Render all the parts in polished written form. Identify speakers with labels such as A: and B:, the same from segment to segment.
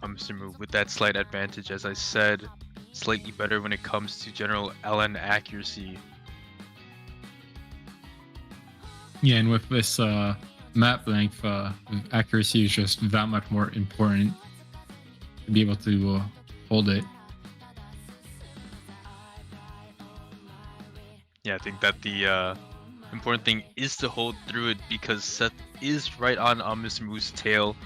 A: UmmmMrMoo with that slight advantage, as I said, slightly better when it comes to general LN accuracy.
B: Yeah, and with this map length, accuracy is just that much more important to be able to hold it.
A: Yeah, I think that the important thing is to hold through it because Seth is right on UmmmMrMoo's tail.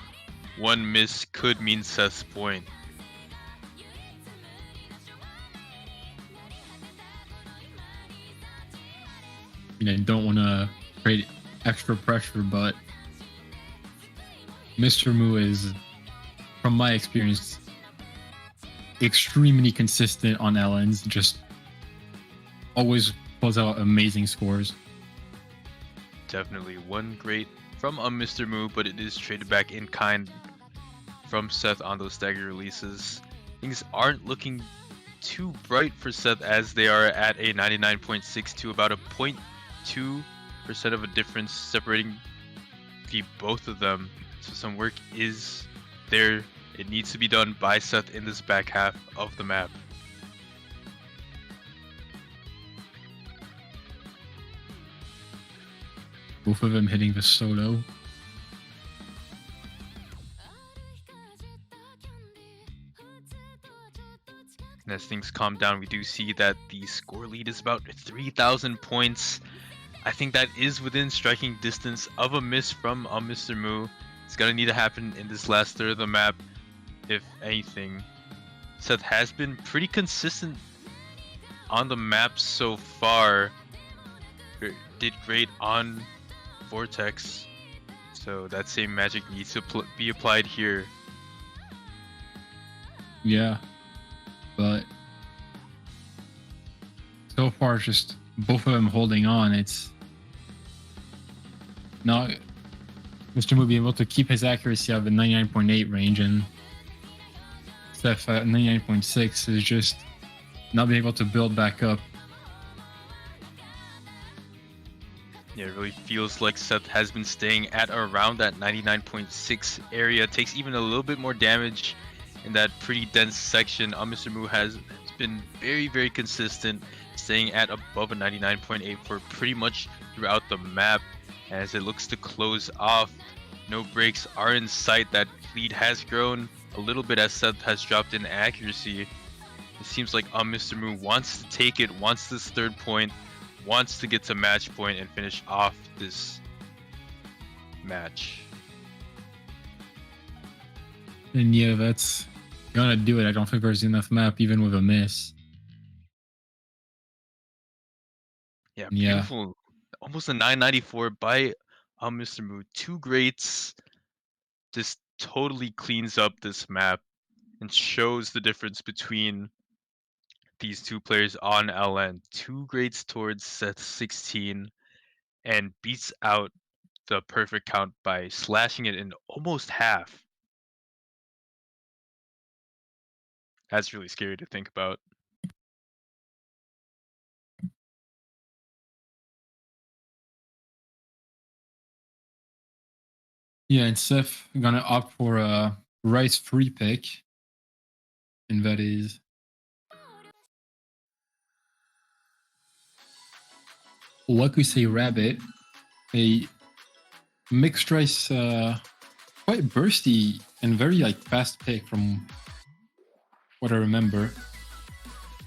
A: One miss could mean Seth's point.
B: I don't want to create extra pressure, but Mr. Moo is, from my experience, extremely consistent on LNs, just always pulls out amazing scores.
A: Definitely one great from UmmmMrMoo, but it is traded back in kind from Seth on those stagger releases. Things aren't looking too bright for Seth as they are at a 99.6 to about a 0.2% of a difference separating the both of them. So some work is there. It needs to be done by Seth in this back half of the map.
B: Both of them hitting the solo.
A: And as things calm down, we do see that the score lead is about 3,000 points. I think that is within striking distance of a miss from UmmmMrMoo. It's gonna need to happen in this last third of the map, if anything. Seth has been pretty consistent on the map so far. Did great on Vortex, so that same magic needs to be applied here.
B: Yeah, but so far, just both of them holding on. It's not Mr. Moo being able to keep his accuracy out of the 99.8 range, and Steph at 99.6 is just not being able to build back up.
A: Yeah, it really feels like Seth has been staying at around that 99.6 area. Takes even a little bit more damage in that pretty dense section. UmmmMrMoo has been very, very consistent, staying at above a 99.8 for pretty much throughout the map. As it looks to close off, no breaks are in sight. That lead has grown a little bit as Seth has dropped in accuracy. It seems like UmmmMrMoo wants to take it, wants this third point, wants to get to match point and finish off this match.
B: And yeah, that's gonna do it. I don't think there's enough map even with a miss.
A: Yeah, beautiful. Almost a 994 by UmmmMrMoo. Two greats. This totally cleans up this map and shows the difference between these two players on LN. Two greats towards Seth 16 and beats out the perfect count by slashing it in almost half. That's really scary to think about.
B: Yeah, and Seth gonna opt for a Rice free pick, and that is Wakusei Rabbit, a mixed rice, quite bursty and very like fast pick from what I remember.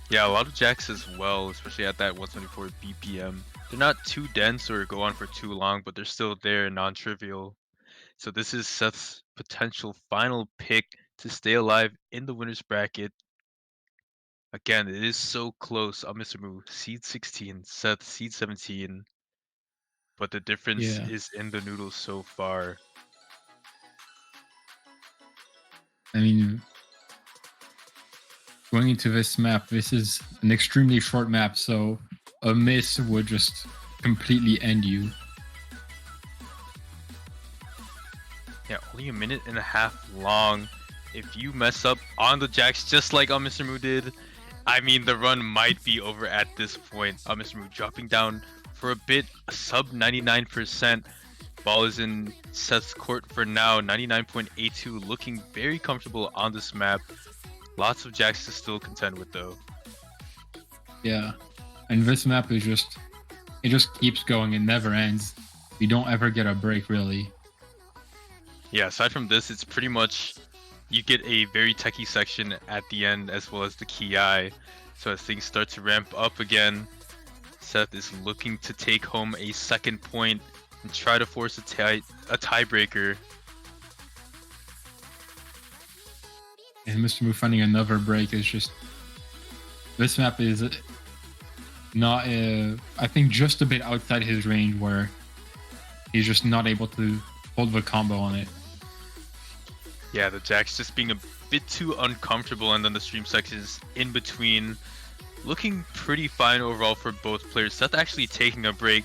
A: Yeah, a lot of jacks as well, especially at that 124 BPM. They're not too dense or go on for too long, but they're still there and non-trivial. So this is Seth's potential final pick to stay alive in the winner's bracket. Again, it is so close. UmmmMrMoo, seed 16, Seth, seed 17. But the difference is in the noodles so far.
B: I mean, going into this map, this is an extremely short map, so a miss would just completely end you.
A: Yeah, only a minute and a half long. If you mess up on the jacks just like UmmmMrMoo did, I mean, the run might be over at this point. UmmmMrMoo dropping down for a bit, sub 99%. Ball is in Seth's court for now. 99.82, looking very comfortable on this map. Lots of jacks to still contend with though.
B: Yeah, and this map is it just keeps going. It never ends. You don't ever get a break, really.
A: Yeah, aside from this, it's pretty much you get a very techy section at the end as well as the key eye. So as things start to ramp up again, Seth is looking to take home a second point and try to force a tiebreaker.
B: And UmmmMrMoo finding another break is just... This map is not, I think, just a bit outside his range where he's just not able to hold the combo on it.
A: Yeah, the jack's just being a bit too uncomfortable, and then the stream sections in between looking pretty fine overall for both players. Seth actually taking a break,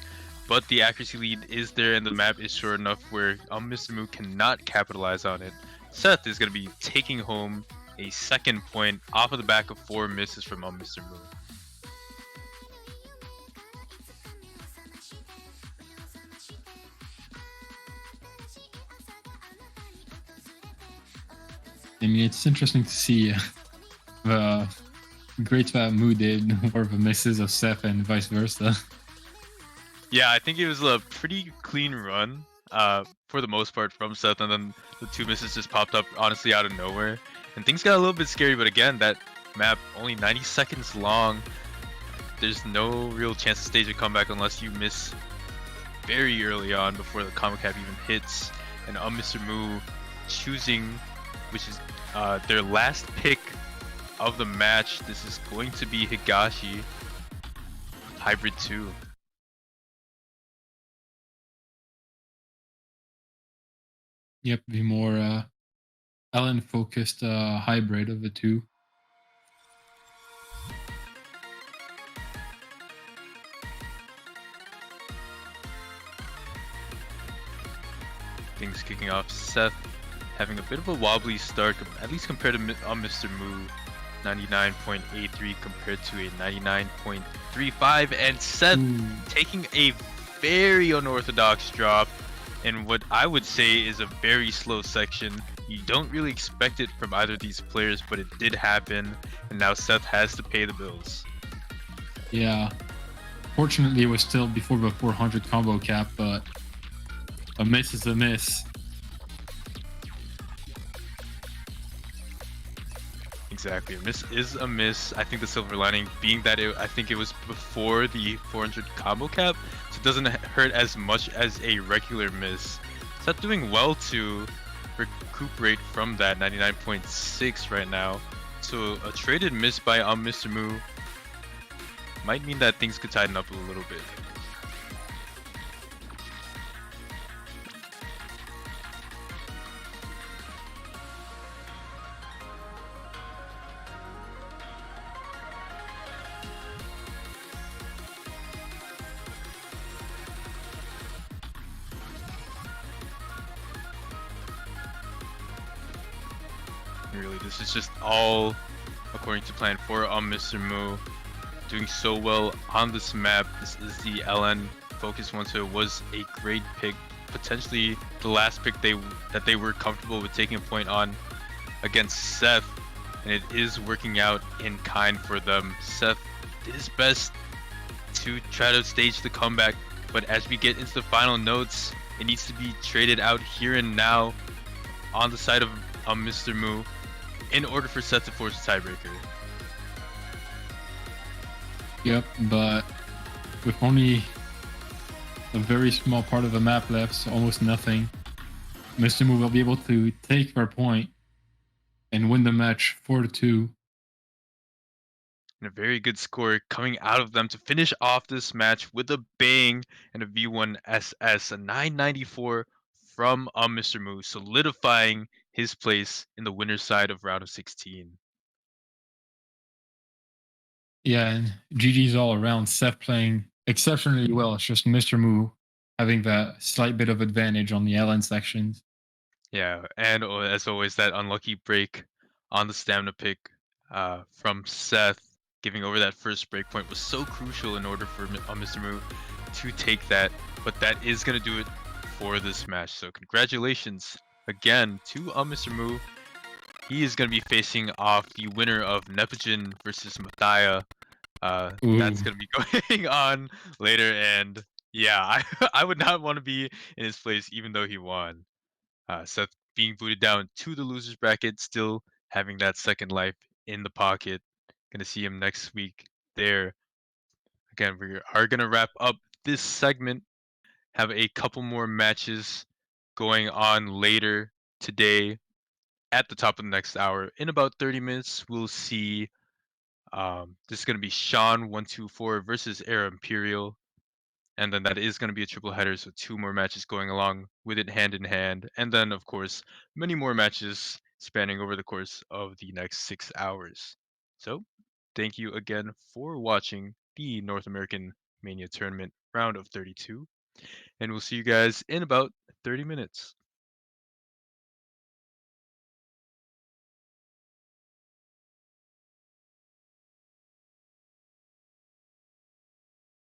A: but the accuracy lead is there and the map is short enough where UmmmMrMoo cannot capitalize on it. Seth is going to be taking home a second point off of the back of 4 misses from UmmmMrMoo.
B: I mean, it's interesting to see the great that Moo did or the misses of Seth and vice versa.
A: Yeah, I think it was a pretty clean run for the most part from Seth, and then the 2 misses just popped up honestly out of nowhere. And things got a little bit scary, but again, that map only 90 seconds long. There's no real chance to stage a comeback unless you miss very early on before the combo cap even hits. And UmmmMrMoo choosing, which is their last pick of the match. This is going to be Higashi Hybrid 2.
B: Yep, the more Ellen focused hybrid of the two.
A: Things kicking off. Seth having a bit of a wobbly start, at least compared to UmmmMrMoo. 99.83 compared to a 99.35, and Seth taking a very unorthodox drop in what I would say is a very slow section. You don't really expect it from either of these players, but it did happen, and now Seth has to pay the bills.
B: Yeah. Fortunately, it was still before the 400 combo cap, but a miss is a miss.
A: Exactly, a miss is a miss. I think the silver lining being that I think it was before the 400 combo cap, so it doesn't hurt as much as a regular miss. Seth doing well to recuperate from that 99.6 right now. So a traded miss by UmmmMrMoo might mean that things could tighten up a little bit. Really, this is just all according to plan for UmmmMrMoo. Doing so well on this map. This is the LN focus one, so it was a great pick. Potentially the last pick that they were comfortable with taking a point on against Seth, and it is working out in kind for them. Seth did his best to try to stage the comeback, but as we get into the final notes, it needs to be traded out here and now on the side of UmmmMrMoo in order for Seth to force a tiebreaker.
B: Yep, but with only a very small part of the map left, so almost nothing, UmmmMrMoo will be able to take their point and win the match 4-2.
A: And a very good score coming out of them to finish off this match with a bang and a V1 SS, a 994 from UmmmMrMoo, solidifying his place in the winner's side of round of 16.
B: Yeah, and GG's all around. Seth playing exceptionally well. It's just UmmmMrMoo having that slight bit of advantage on the LN sections.
A: Yeah, and as always, that unlucky break on the stamina pick from Seth, giving over that first break point was so crucial in order for UmmmMrMoo to take that. But that is going to do it for this match. So congratulations again to Mr. Moo. He is going to be facing off the winner of Neptune versus Mathia.
B: Ooh.
A: That's going to be going on later, and yeah, I would not want to be in his place even though he won. Seth being booted down to the losers bracket, still having that second life in the pocket. Gonna see him next week there. Again, we are gonna wrap up this segment. Have a couple more matches going on later today at the top of the next hour. In about 30 minutes, we'll see. This is gonna be Sean124 versus Era Imperial. And then that is going to be a triple header, so two more matches going along with it hand in hand. And then, of course, many more matches spanning over the course of the next 6 hours. So, thank you again for watching the North American Mania Tournament round of 32. And we'll see you guys in about 30 minutes.